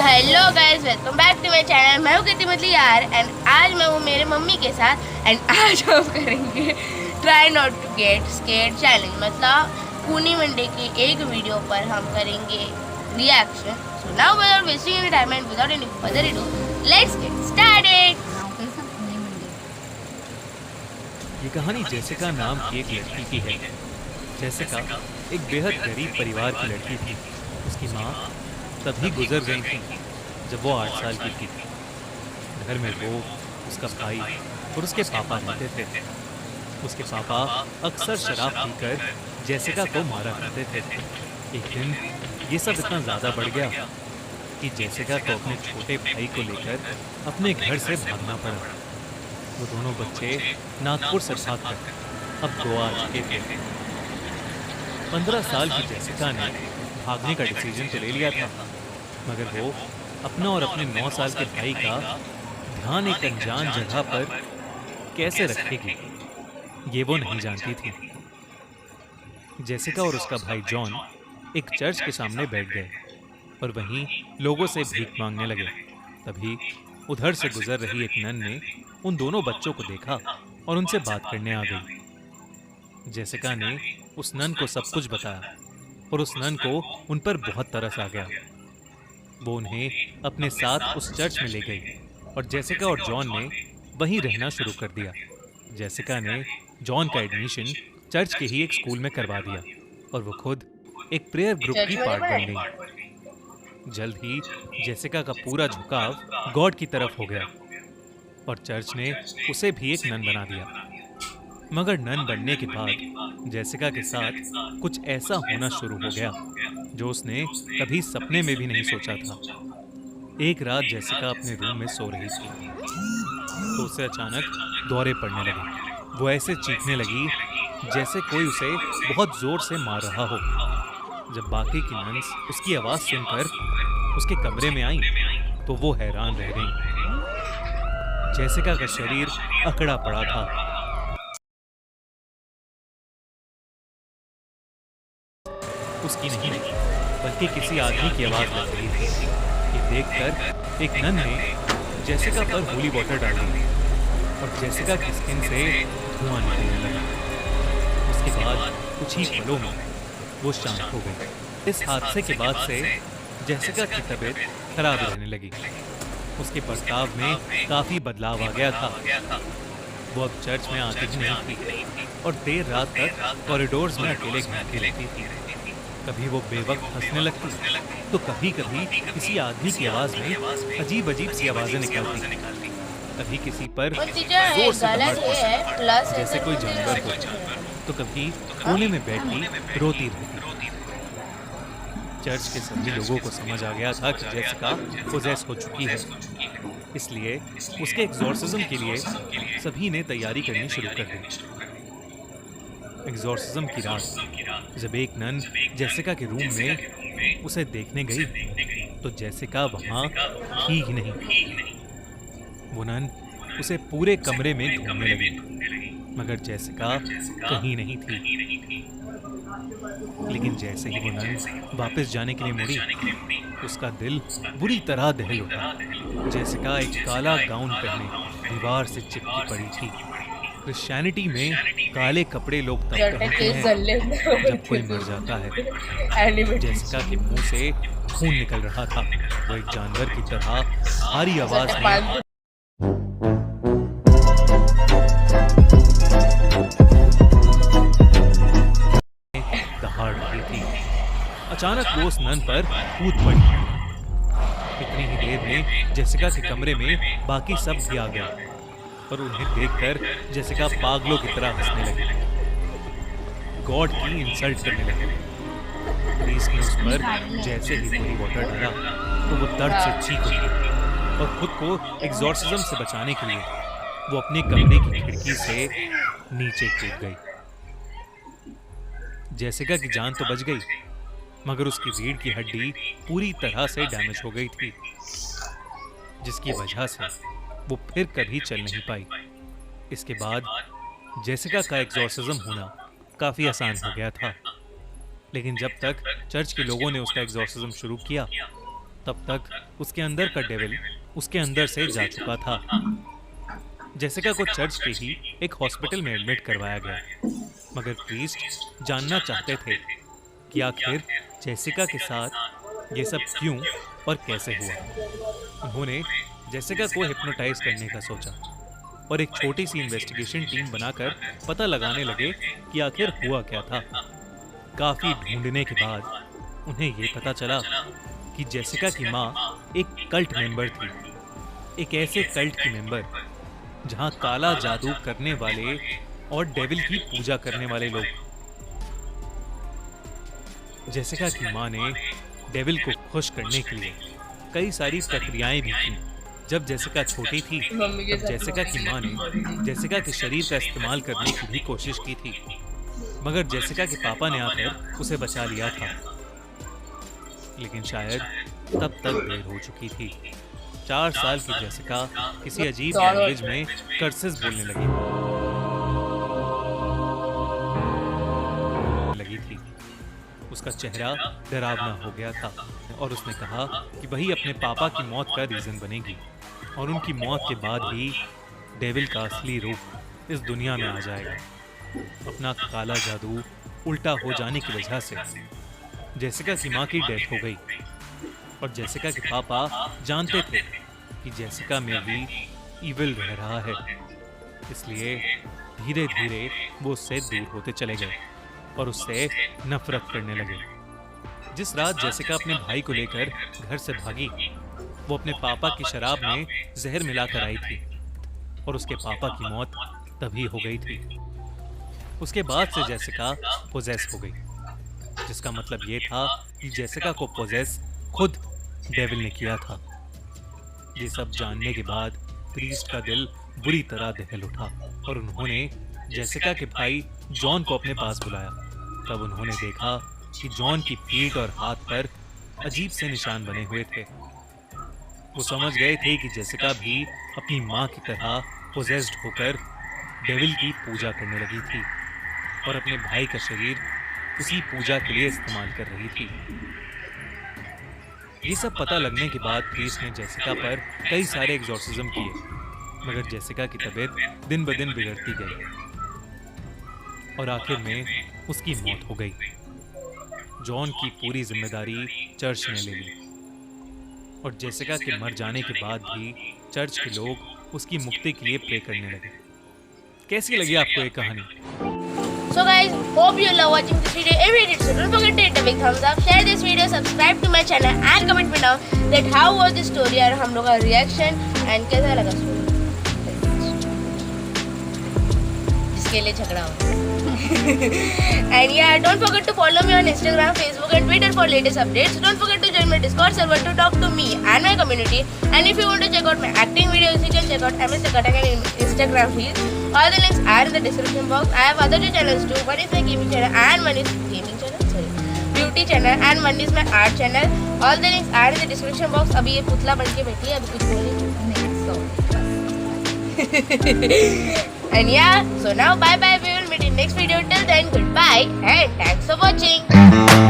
Hello guys, welcome back to my channel. मैं हूँ कृति मतली यार एंड आज मैं हूँ मेरे मम्मी के साथ एंड आज हम करेंगे try not to get scared challenge. मतलब खूनी मंडे की एक वीडियो पर हम करेंगे reaction. So now without wasting any time and without any further ado, let's get started. ये कहानी जेसिका नाम की एक लड़की की है। जेसिका एक बेहद गरीब परिवार की लड़की थी। उसकी माँ तभी गुजर गई थी जब वो 8 साल की थी। घर में वो, उसका भाई और उसके पापा रहते थे। उसके पापा अक्सर शराब पीकर जेसिका को मारा करते थे। एक दिन ये सब इतना ज़्यादा बढ़ गया कि जेसिका को अपने छोटे भाई को लेकर अपने घर से भागना पड़ा। वो दोनों बच्चे नागपुर से भागकर अब गोवा आ चुके थे। 15 साल की जेसिका ने भागने का डिसीजन तो ले लिया था, मगर वो अपना और अपने 9 साल के भाई का ध्यान एक अनजान जगह पर कैसे रखेगी, ये वो नहीं जानती थी। जेसिका और उसका भाई जॉन एक चर्च के सामने बैठ गए और वहीं लोगों से भीख मांगने लगे। तभी उधर से गुजर रही एक नन ने उन दोनों बच्चों को देखा और उनसे बात करने आ गई। जेसिका ने उस नन को सब कुछ बताया और उस नन को उन पर बहुत तरस आ गया। वो उन्हें अपने साथ उस चर्च में ले गई और जेसिका और जॉन ने वहीं रहना शुरू कर दिया। जेसिका ने जॉन का एडमिशन चर्च के ही एक स्कूल में करवा दिया और वो खुद एक प्रेयर ग्रुप की पार्ट बन गई। जल्द ही जेसिका का पूरा झुकाव गॉड की तरफ हो गया और चर्च ने उसे भी एक नन बना दिया। मगर नन बनने के बाद जेसिका के साथ कुछ ऐसा होना शुरू हो गया जो उसने कभी सपने में भी नहीं सोचा था। एक रात जेसिका अपने रूम में सो रही थी तो उसे अचानक दौरे पड़ने लगे। वो ऐसे चीखने लगी जैसे कोई उसे बहुत जोर से मार रहा हो। जब बाकी की नन्स उसकी आवाज सुनकर उसके कमरे में आई तो वो हैरान रह गई। जेसिका का शरीर अकड़ा पड़ा था। उसकी नहीं बल्कि किसी आदमी की आवाज लग रही थी। ये देखकर एक नन ने जेसिका पर होली वाटर डाल दी और जेसिका की स्किन से धुआं निकलने लगा। उसके बाद कुछ ही पलों में वो शांत हो गई। इस हादसे के बाद से जेसिका की तबीयत खराब रहने लगी। उसके बर्ताव में काफी बदलाव आ गया था। वो अब चर्च में आती ही नहीं थी और देर रात तक कॉरिडोर्स में अकेले घूमती रहती थी। कभी वो बेवक्त हंसने लगती तो कभी कभी किसी आदमी की आवाज में अजीब अजीब सी आवाजें निकलती। कभी किसी पर जोर से दहाड़ती जैसे कोई जानवर हो, तो कभी कोने में बैठी रोती रहती। चर्च के सभी लोगों को समझ आ गया था कि जेसिका पोजेस हो चुकी है, इसलिए उसके एग्जॉर्सिज्म के लिए सभी ने तैयारी करनी शुरू कर दी। एग्जॉर्सिज्म की रात जब एक नन जेसिका के रूम में उसे देखने गई तो जेसिका वहां थी ही नहीं। वो नन उसे पूरे कमरे में ढूंढने लगी, मगर जेसिका कहीं नहीं थी। लेकिन जैसे ही वो नन वापस जाने के लिए मुड़ी, उसका दिल बुरी तरह दहल उठा। जेसिका एक काला गाउन पहने दीवार से चिपकी पड़ी थी। क्रिश्चियनिटी में काले कपड़े लोग तब पहनते हैं जब कोई मर जाता है। जेसिका के मुंह से खून निकल रहा था। वो एक जानवर की तरह भारी आवाज में दहाड़ रही थी। अचानक वो उस नन पर कूद पड़ी। इतनी ही देर में जेसिका के कमरे में बाकी सब भी आ गए और उन्हें देखकर जेसिका पागलों की तरह हंसने लगी, गॉड की इंसल्ट करने लगी। पुलिस ने उस पर जैसे ही होली वाटर डाला तो वो दर्द से चीख उठी और खुद को एग्जॉर्सिज्म से बचाने के लिए वो अपने कमरे की खिड़की से नीचे कूद गई। जेसिका की जान तो बच गई, मगर उसकी रीढ़ की हड्डी पूरी तरह से डैमेज हो गई थी, जिसकी वजह से वो फिर कभी चल नहीं पाई। इसके बाद जेसिका का एग्जॉर्सिज्म होना काफी आसान हो गया था, लेकिन जब तक चर्च के लोगों ने उसका एग्जॉर्सिज्म शुरू किया तब तक उसके अंदर का डेविल उसके अंदर से जा चुका था। जेसिका को चर्च के ही एक हॉस्पिटल में एडमिट करवाया गया, मगर प्रीस्ट जानना चाहते थे कि आखिर जेसिका के साथ ये सब क्यों और कैसे हुआ। उन्होंने जेसिका को हिप्नोटाइज करने का सोचा और एक छोटी सी इन्वेस्टिगेशन टीम बनाकर पता लगाने लगे कि आखिर हुआ क्या था। काफी ढूंढने के बाद उन्हें ये पता चला कि जेसिका की माँ एक कल्ट मेंबर थी, एक ऐसे कल्ट की मेंबर जहां काला जादू करने वाले और डेविल की पूजा करने वाले लोग। जेसिका की माँ ने डेविल को खुश करने के लिए कई सारी प्रक्रियाएं भी की। जब जेसिका छोटी थी तब जेसिका की माँ ने जेसिका के शरीर का इस्तेमाल करने की भी कोशिश की थी, मगर जेसिका के पापा ने आकर उसे बचा लिया था। लेकिन शायद तब तक देर हो चुकी थी। 4 साल की जेसिका किसी अजीब लैंग्वेज में कर्सेस बोलने लगी थी। उसका चेहरा डरावना हो गया था और उसने कहा कि वही अपने पापा की मौत का रीजन बनेगी और उनकी मौत के बाद ही डेविल का असली रूप इस दुनिया में आ जाएगा। अपना काला जादू उल्टा हो जाने की वजह से जेसिका की माँ की डेथ हो गई और जेसिका के पापा जानते थे कि जेसिका में भी इविल रह रहा है, इसलिए धीरे धीरे वो उससे दूर होते चले गए और उससे नफरत करने लगे। जिस रात जेसिका अपने भाई को लेकर घर से भागी, वो अपने पापा की शराब में जहर मिलाकर आई थी और उसके पापा की मौत तभी हो गई थी। उसके बाद से जेसिका पोजेस हो गई, जिसका मतलब ये था कि जेसिका को पोजेस खुद डेविल ने किया था। ये सब जानने के बाद प्रीस्ट का दिल बुरी तरह दहल उठा और उन्होंने जेसिका के भाई जॉन को अपने पास बुलाया। तब उन्होंने देखा कि जॉन की पीठ और हाथ पर अजीब से निशान बने हुए थे। वो समझ गए थे कि जेसिका भी अपनी माँ की तरह पोजेस्ड होकर डेविल की पूजा करने लगी थी और अपने भाई का शरीर उसी पूजा के लिए इस्तेमाल कर रही थी। ये सब पता लगने के बाद प्रीस्ट ने जेसिका पर कई सारे एग्जॉर्सिज्म किए, मगर जेसिका की तबीयत दिन ब दिन बिगड़ती गई और आखिर में उसकी मौत हो गई। जॉन की पूरी जिम्मेदारी चर्च ने ले ली और जेसिका के मर जाने के बाद भी चर्च के लोग उसकी मुक्ति के लिए प्रे करने लगे। कैसी लगी आपको ये कहानी? So guys, hope you love watching this video. If you did, so don't forget to hit the big thumbs up, share this video, subscribe to my channel and comment below that how was the story और हम लोग का reaction and कैसा लगा story, जिसके लिए झगड़ा हो। And yeah, don't forget to follow me on Instagram, Facebook and Twitter for latest updates. Don't forget to join my Discord server to talk to me and my community. And if you want to check out my acting videos, you can check out MS Takataka in Instagram feed. All the links are in the description box. I have other 2 channels too. One is my gaming channel and one is beauty channel and one is my art channel. All the links are in the description box. अभी ये पुतला बन के बैठी है, अभी कुछ बोले। And yeah, so now bye bye. We will meet in next video. Till then, goodbye and thanks for watching.